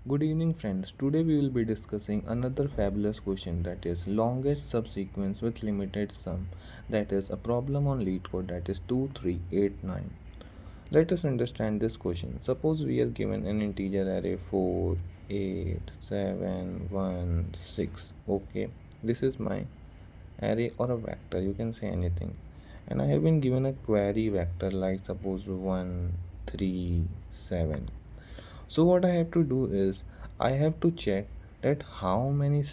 Good evening, friends. Today we will be discussing another fabulous question, that is longest subsequence with limited sum. That is a problem on Leetcode, that is 2389. Let us understand this question. Suppose we are given an integer array 4, 8, 7, 1, 6. Okay, this is my array or a vector, you can say anything. And I have been given a query vector like suppose 1, 3, 7. So what I have to do is I have to check that how many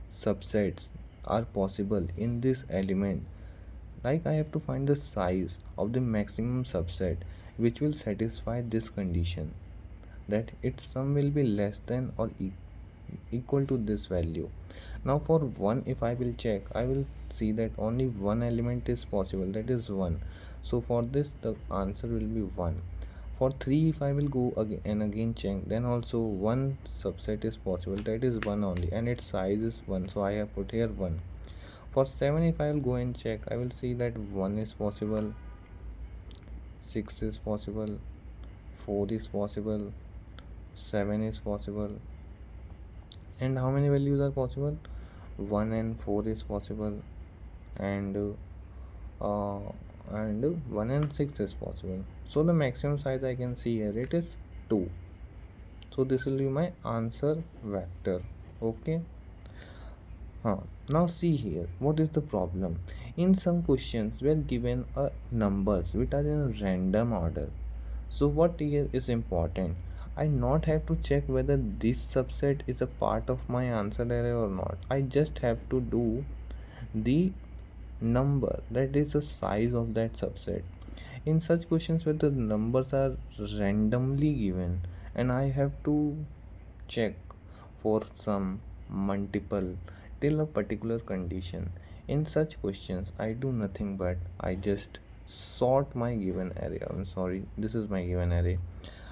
subsets are possible in this element. Like I have to find the size of the maximum subset which will satisfy this condition, that its sum will be less than or equal to this value. Now for 1, if I will check, I will see that only one element is possible, that is 1. So for this the answer will be 1. For 3, if I will go again and again check, then also one subset is possible, that is 1 only, and its size is 1, so I have put here 1. For 7, if I will go and check, I will see that 1 is possible, 6 is possible, 4 is possible, 7 is possible. And how many values are possible? 1 and 4 is possible, and uh, 1 and 6 is possible. So the maximum size I can see here, it is 2. So this will be my answer vector. Okay. Now see here, what is the problem? In some questions we are given numbers which are in a random order. So what here is important? I not have to check whether this subset is a part of my answer array or not. I just have to do the number, that is the size of that subset. In such questions where the numbers are randomly given and I have to check for some multiple till a particular condition, in such questions I do nothing but I just sort my given array. I'm sorry, this is my given array.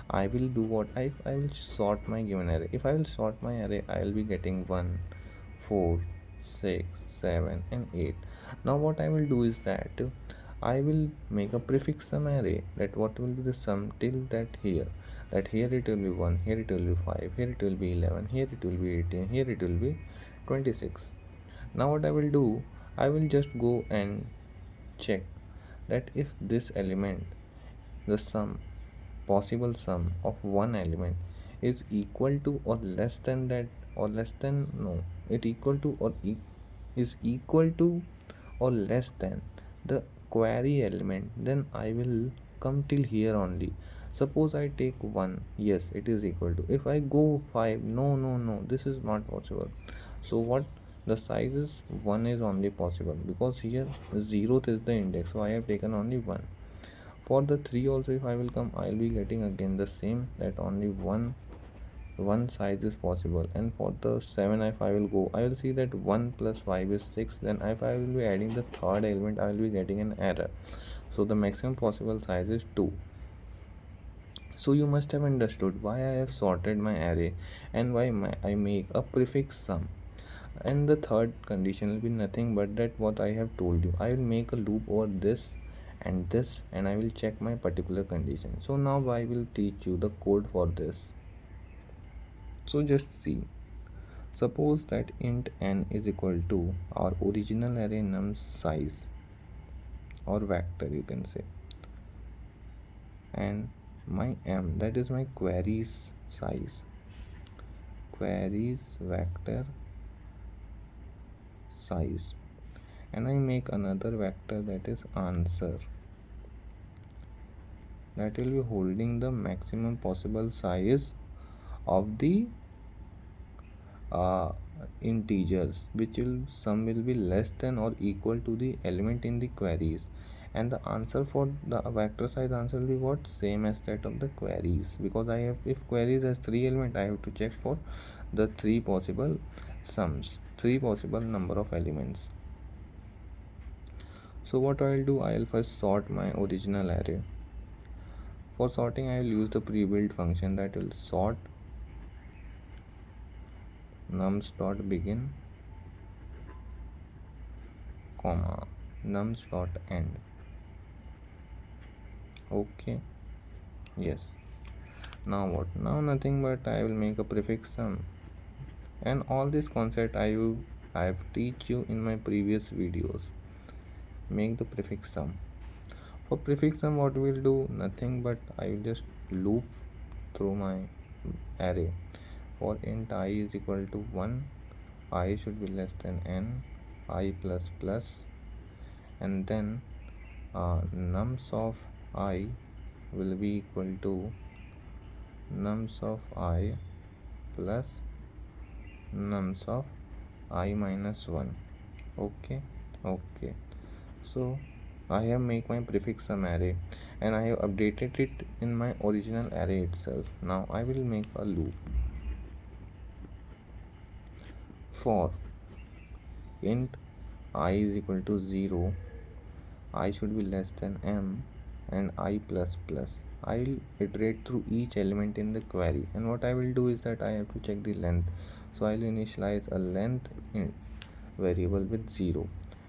I will do what I will sort my given array. If I will sort my array, I will be getting 1, 4, 6, 7 and 8. Now what I will do is that I will make a prefix sum array, that what will be the sum till that here, that here it will be 1, here it will be 5, here it will be 11, here it will be 18, here it will be 26. Now what I will do, I will just go and check that if this element, the sum, possible sum of one element is equal to or less than that, or less than, no, it equal to or is equal to or less than the query element, then I will come till here only. Suppose I take 1, yes, it is equal to. If I go 5, no, this is not possible. So what, the size is 1 is only possible, because here 0th is the index, so I have taken only 1. For the 3 also, if I will come, I will be getting again the same, that only one size is possible. And for the 7, if I will go, I will see that 1 plus 5 is 6. Then if I will be adding the third element, I will be getting an error. So the maximum possible size is 2. So you must have understood why I have sorted my array and why I make a prefix sum. And the third condition will be nothing but that what I have told you. I will make a loop over this and this, and I will check my particular condition. So now I will teach you the code for this. So just see, suppose that int n is equal to our original array num size, or vector you can say, and my m, that is my queries size, queries vector size, and I make another vector, that is answer, that will be holding the maximum possible size of the uh, integers, which will sum will be less than or equal to the element in the queries. And the answer for the vector size answer will be what, same as that of the queries, because I have, if queries has 3 elements, I have to check for the 3 possible sums, 3 possible number of elements. So what I will do, I will first sort my original array. For sorting, I will use the pre-built function, that will sort nums dot begin comma nums dot end. Okay, yes. Now what? Now nothing but I will make a prefix sum, and all this concept I have teach you in my previous videos. Make the prefix sum. For prefix sum, what we'll do? Nothing but I will just loop through my array. For int I is equal to 1, I should be less than n, I plus plus, and then nums of I will be equal to nums of I plus nums of I minus 1. Okay. So I have make my prefix sum array, and I have updated it in my original array itself. Now I will make a loop for int I is equal to 0, I should be less than m, and I plus plus. I will iterate through each element in the query, and what I will do is that I have to check the length. So I will initialize a length variable with 0.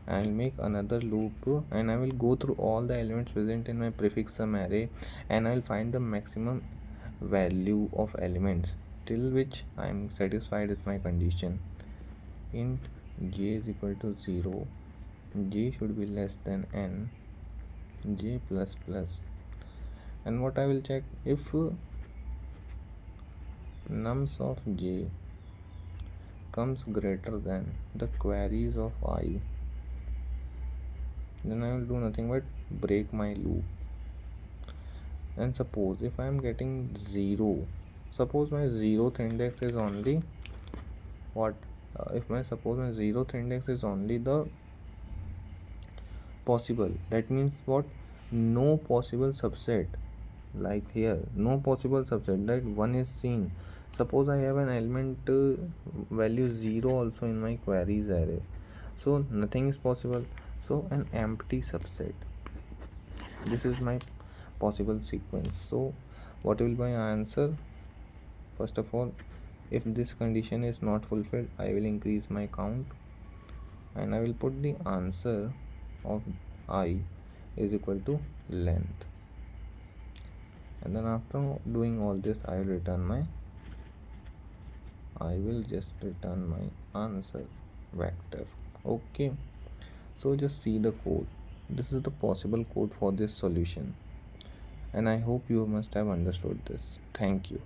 I will make another loop, and I will go through all the elements present in my prefix sum array, and I will find the maximum value of elements till which I am satisfied with my condition. Int j is equal to 0, j should be less than n, j plus plus, and what I will check, if nums of j comes greater than the queries of I, then I will do nothing but break my loop. And suppose if I am getting 0, suppose my 0th index is only what, if my suppose my 0th index is only the possible, that means what, no possible subset, like here no possible subset, that 1 is seen. Suppose I have an element value 0 also in my queries array, so nothing is possible. So an empty subset, this is my possible sequence. So what will be my answer? First of all, if this condition is not fulfilled, I will increase my count, and I will put the answer of I is equal to length, and then after doing all this, I will just return my answer vector. Okay, so just see the code. This is the possible code for this solution, and I hope you must have understood this. Thank you.